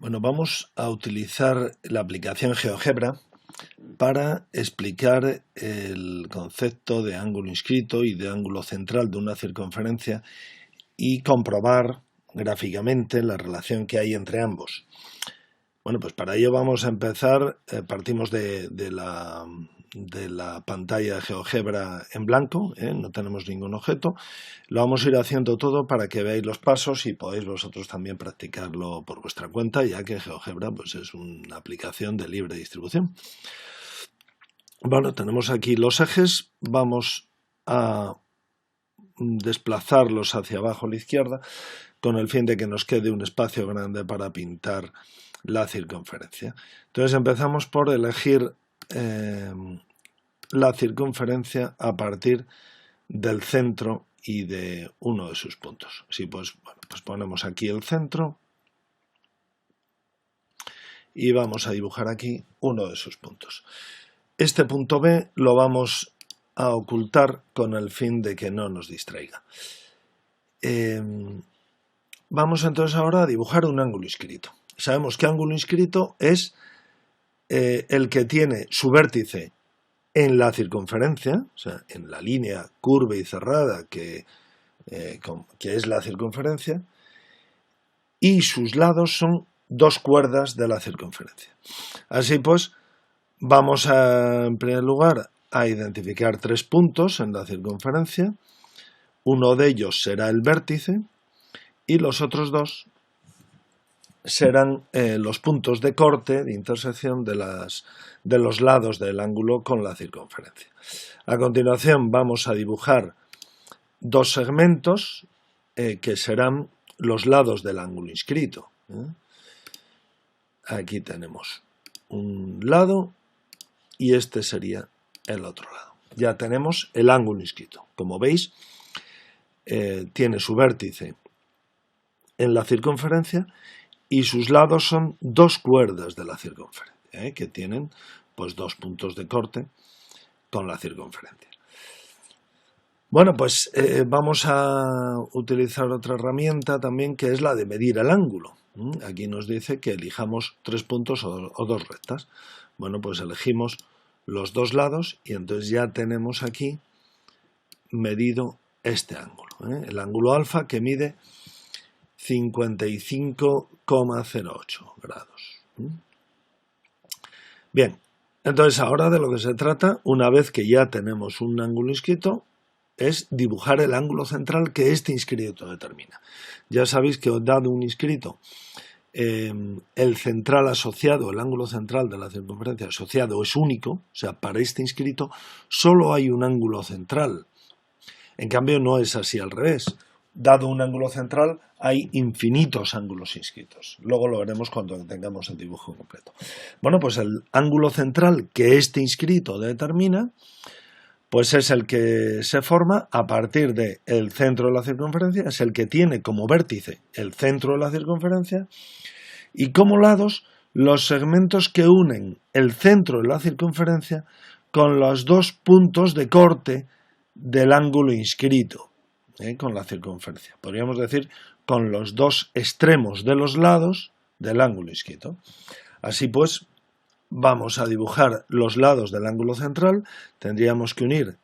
Bueno, vamos a utilizar la aplicación GeoGebra para explicar el concepto de ángulo inscrito y de ángulo central de una circunferencia y comprobar gráficamente la relación que hay entre ambos. Bueno, pues para ello vamos a empezar, partimos de la pantalla de GeoGebra en blanco, no tenemos ningún objeto. Lo vamos a ir haciendo todo para que veáis los pasos y podáis vosotros también practicarlo por vuestra cuenta, ya que GeoGebra pues, es una aplicación de libre distribución. Bueno, tenemos aquí los ejes, vamos a desplazarlos hacia abajo a la izquierda con el fin de que nos quede un espacio grande para pintar la circunferencia. Entonces empezamos por elegir la circunferencia a partir del centro y de uno de sus puntos. Así pues, bueno, pues ponemos aquí el centro y vamos a dibujar aquí uno de sus puntos. Este punto B lo vamos a ocultar con el fin de que no nos distraiga. Vamos entonces ahora a dibujar un ángulo inscrito. Sabemos que ángulo inscrito es el que tiene su vértice en la circunferencia, o sea, en la línea curva y cerrada que es la circunferencia, y sus lados son dos cuerdas de la circunferencia. Así pues, vamos en primer lugar a identificar tres puntos en la circunferencia. Uno de ellos será el vértice y los otros dos serán los puntos de corte, de intersección de los lados del ángulo con la circunferencia. A continuación vamos a dibujar dos segmentos que serán los lados del ángulo inscrito. Aquí tenemos un lado y este sería el otro lado. Ya tenemos el ángulo inscrito. Como veis, tiene su vértice en la circunferencia y sus lados son dos cuerdas de la circunferencia, que tienen pues dos puntos de corte con la circunferencia. Bueno, pues vamos a utilizar otra herramienta también, que es la de medir el ángulo. Aquí nos dice que elijamos tres puntos o dos rectas. Bueno, pues elegimos los dos lados y entonces ya tenemos aquí medido este ángulo, el ángulo alfa, que mide 55,08 grados. Bien, entonces ahora de lo que se trata, una vez que ya tenemos un ángulo inscrito, es dibujar el ángulo central que este inscrito determina. Ya sabéis que dado un inscrito, el central asociado, el ángulo central de la circunferencia asociado es único, o sea, para este inscrito solo hay un ángulo central. En cambio no es así al revés. Dado un ángulo central, hay infinitos ángulos inscritos. Luego lo veremos cuando tengamos el dibujo completo. Bueno, pues el ángulo central que este inscrito determina, pues es el que se forma a partir del centro de la circunferencia, es el que tiene como vértice el centro de la circunferencia y como lados los segmentos que unen el centro de la circunferencia con los dos puntos de corte del ángulo inscrito. Con la circunferencia. Podríamos decir con los dos extremos de los lados del ángulo inscrito. Así pues, vamos a dibujar los lados del ángulo central. Tendríamos que unir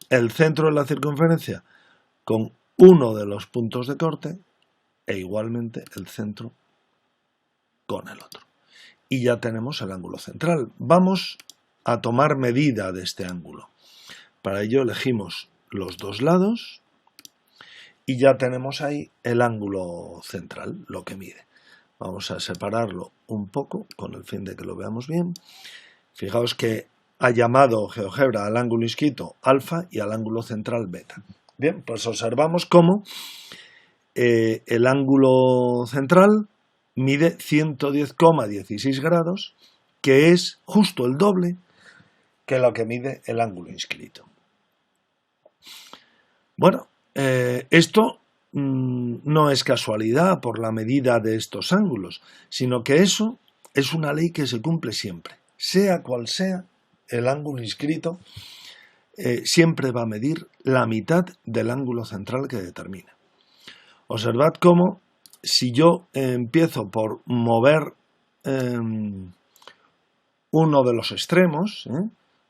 el centro de la circunferencia con uno de los puntos de corte e igualmente el centro con el otro. Y ya tenemos el ángulo central. Vamos a tomar medida de este ángulo. Para ello elegimos los dos lados y ya tenemos ahí el ángulo central, lo que mide. Vamos a separarlo un poco con el fin de que lo veamos bien. Fijaos que ha llamado GeoGebra al ángulo inscrito alfa y al ángulo central beta. Bien, pues observamos cómo el ángulo central mide 110,16 grados, que es justo el doble que lo que mide el ángulo inscrito. Bueno, esto no es casualidad por la medida de estos ángulos, sino que eso es una ley que se cumple siempre. Sea cual sea el ángulo inscrito, siempre va a medir la mitad del ángulo central que determina. Observad cómo si yo empiezo por mover uno de los extremos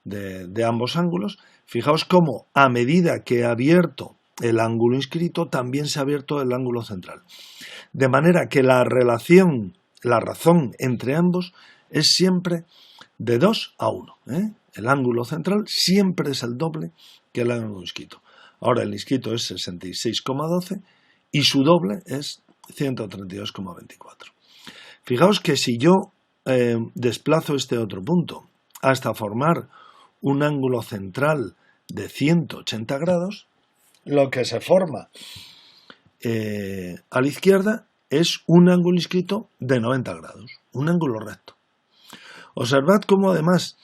de ambos ángulos, fijaos cómo a medida que he abierto el ángulo inscrito, también se ha abierto el ángulo central. De manera que la razón entre ambos es siempre de 2 a 1. El ángulo central siempre es el doble que el ángulo inscrito. Ahora el inscrito es 66,12 y su doble es 132,24. Fijaos que si yo desplazo este otro punto hasta formar un ángulo central de 180 grados, lo que se forma a la izquierda es un ángulo inscrito de 90 grados, un ángulo recto. Observad cómo además,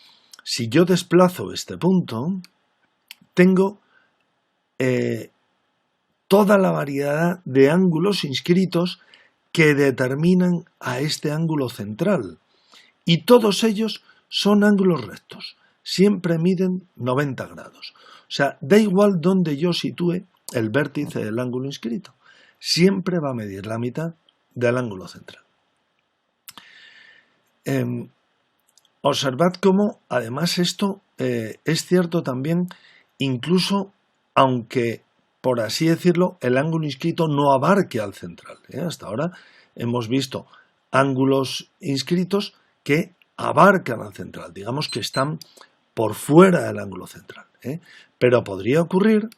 si yo desplazo este punto, tengo toda la variedad de ángulos inscritos que determinan a este ángulo central. Y todos ellos son ángulos rectos, siempre miden 90 grados. O sea, da igual donde yo sitúe el vértice del ángulo inscrito, siempre va a medir la mitad del ángulo central. Observad cómo, además, esto es cierto también, incluso aunque, por así decirlo, el ángulo inscrito no abarque al central. Hasta ahora hemos visto ángulos inscritos que abarcan al central, digamos que están por fuera del ángulo central. Pero podría ocurrir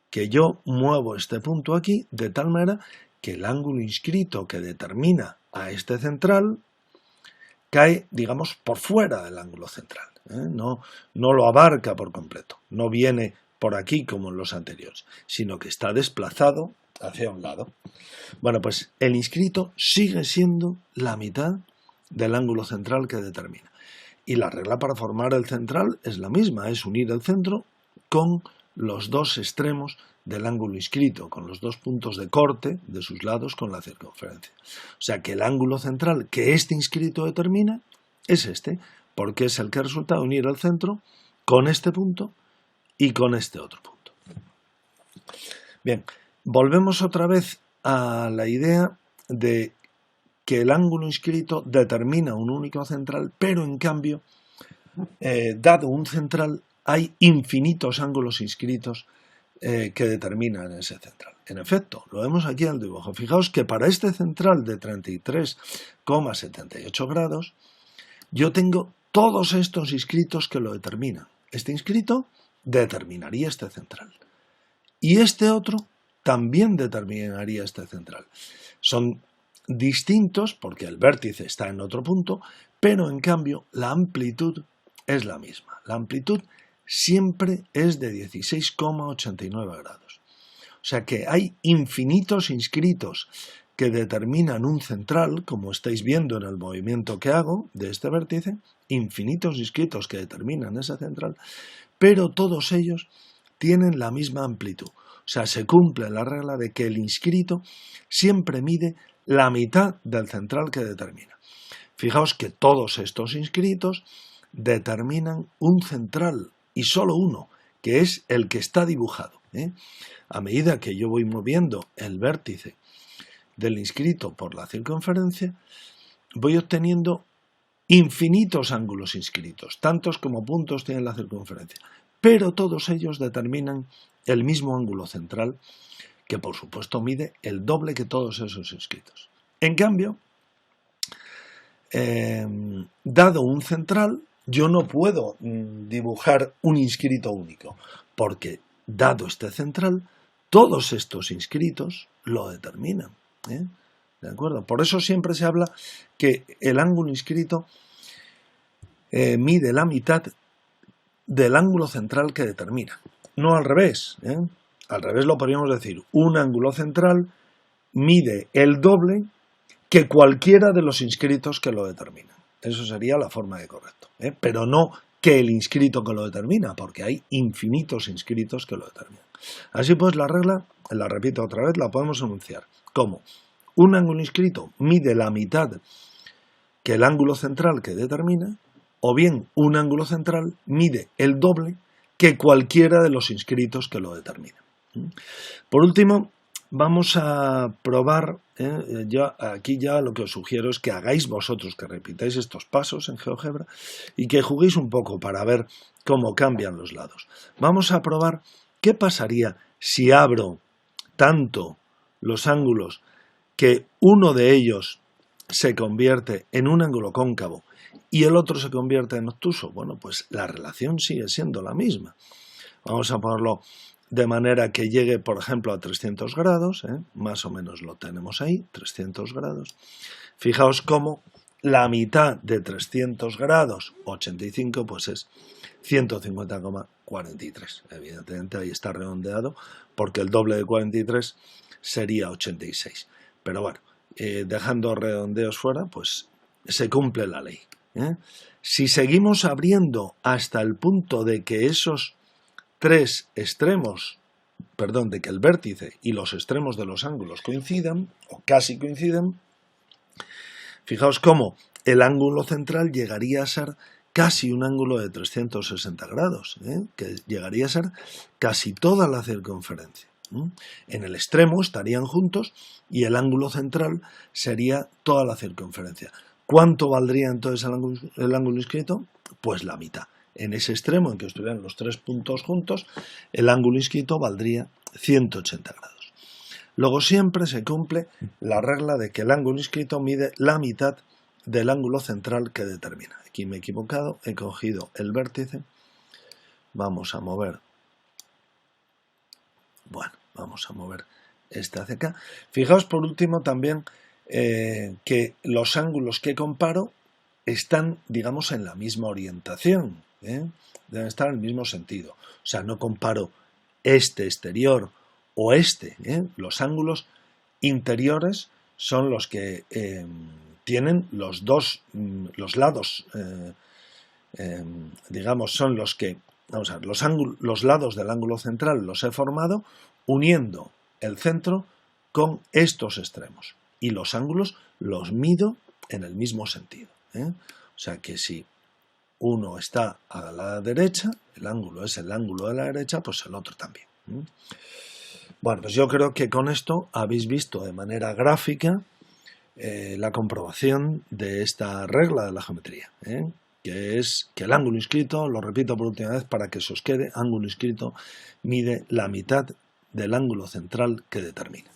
que yo muevo este punto aquí de tal manera que el ángulo inscrito que determina a este central cae, digamos, por fuera del ángulo central. No lo abarca por completo, no viene por aquí como en los anteriores, sino que está desplazado hacia un lado. Bueno, pues el inscrito sigue siendo la mitad del ángulo central que determina. Y la regla para formar el central es la misma, es unir el centro con los dos extremos del ángulo inscrito, con los dos puntos de corte de sus lados con la circunferencia. O sea que el ángulo central que este inscrito determina es este, porque es el que resulta de unir el centro con este punto y con este otro punto. Bien, volvemos otra vez a la idea de que el ángulo inscrito determina un único central, pero en cambio, dado un central, hay infinitos ángulos inscritos que determinan ese central. En efecto, lo vemos aquí en el dibujo. Fijaos que para este central de 33,78 grados, yo tengo todos estos inscritos que lo determinan. Este inscrito determinaría este central. Y este otro también determinaría este central. Son distintos porque el vértice está en otro punto, pero en cambio la amplitud es la misma. La amplitud siempre es de 16,89 grados. O sea que hay infinitos inscritos que determinan un central, como estáis viendo en el movimiento que hago de este vértice, infinitos inscritos que determinan ese central, pero todos ellos tienen la misma amplitud. O sea, se cumple la regla de que el inscrito siempre mide la mitad del central que determina. Fijaos que todos estos inscritos determinan un central y solo uno, que es el que está dibujado. A medida que yo voy moviendo el vértice del inscrito por la circunferencia, voy obteniendo infinitos ángulos inscritos, tantos como puntos tiene la circunferencia, pero todos ellos determinan el mismo ángulo central, que por supuesto mide el doble que todos esos inscritos. En cambio, dado un central, yo no puedo dibujar un inscrito único, porque dado este central, todos estos inscritos lo determinan. ¿De acuerdo? Por eso siempre se habla que el ángulo inscrito mide la mitad del ángulo central que determina. No al revés. Al revés lo podríamos decir. Un ángulo central mide el doble que cualquiera de los inscritos que lo determinan. Eso sería la forma de correcto. Pero no que el inscrito que lo determina, porque hay infinitos inscritos que lo determinan. Así pues, la regla, la repito otra vez, la podemos enunciar como un ángulo inscrito mide la mitad que el ángulo central que determina, o bien un ángulo central mide el doble que cualquiera de los inscritos que lo determina. Por último, vamos a probar, aquí ya lo que os sugiero es que hagáis vosotros, que repitáis estos pasos en GeoGebra y que juguéis un poco para ver cómo cambian los lados. Vamos a probar qué pasaría si abro tanto los ángulos que uno de ellos se convierte en un ángulo cóncavo y el otro se convierte en obtuso. Bueno, pues la relación sigue siendo la misma. Vamos a ponerlo de manera que llegue, por ejemplo, a 300 grados, más o menos lo tenemos ahí, 300 grados. Fijaos cómo la mitad de 300 grados, 85, pues es 150,43. Evidentemente ahí está redondeado, porque el doble de 43 sería 86. Pero bueno, dejando redondeos fuera, pues se cumple la ley. Si seguimos abriendo hasta el punto de que esos tres extremos, perdón, de que el vértice y los extremos de los ángulos coincidan, o casi coincidan, fijaos cómo el ángulo central llegaría a ser casi un ángulo de 360 grados, que llegaría a ser casi toda la circunferencia. En el extremo estarían juntos y el ángulo central sería toda la circunferencia. ¿Cuánto valdría entonces el ángulo inscrito? Pues la mitad. En ese extremo en que estuvieran los tres puntos juntos, el ángulo inscrito valdría 180 grados. Luego siempre se cumple la regla de que el ángulo inscrito mide la mitad del ángulo central que determina. Aquí me he equivocado, he cogido el vértice. Vamos a mover. Bueno, vamos a mover este hacia acá. Fijaos por último también que los ángulos que comparo están, digamos, en la misma orientación. Deben estar en el mismo sentido. O sea, no comparo este exterior o este. Los ángulos interiores son los que tienen los lados, digamos, son los que, vamos a ver, los lados del ángulo central los he formado uniendo el centro con estos extremos. Y los ángulos los mido en el mismo sentido. O sea que si uno está a la derecha, el ángulo es el ángulo de la derecha, pues el otro también. Bueno, pues yo creo que con esto habéis visto de manera gráfica la comprobación de esta regla de la geometría, que es que el ángulo inscrito, lo repito por última vez para que se os quede, ángulo inscrito mide la mitad del ángulo central que determina.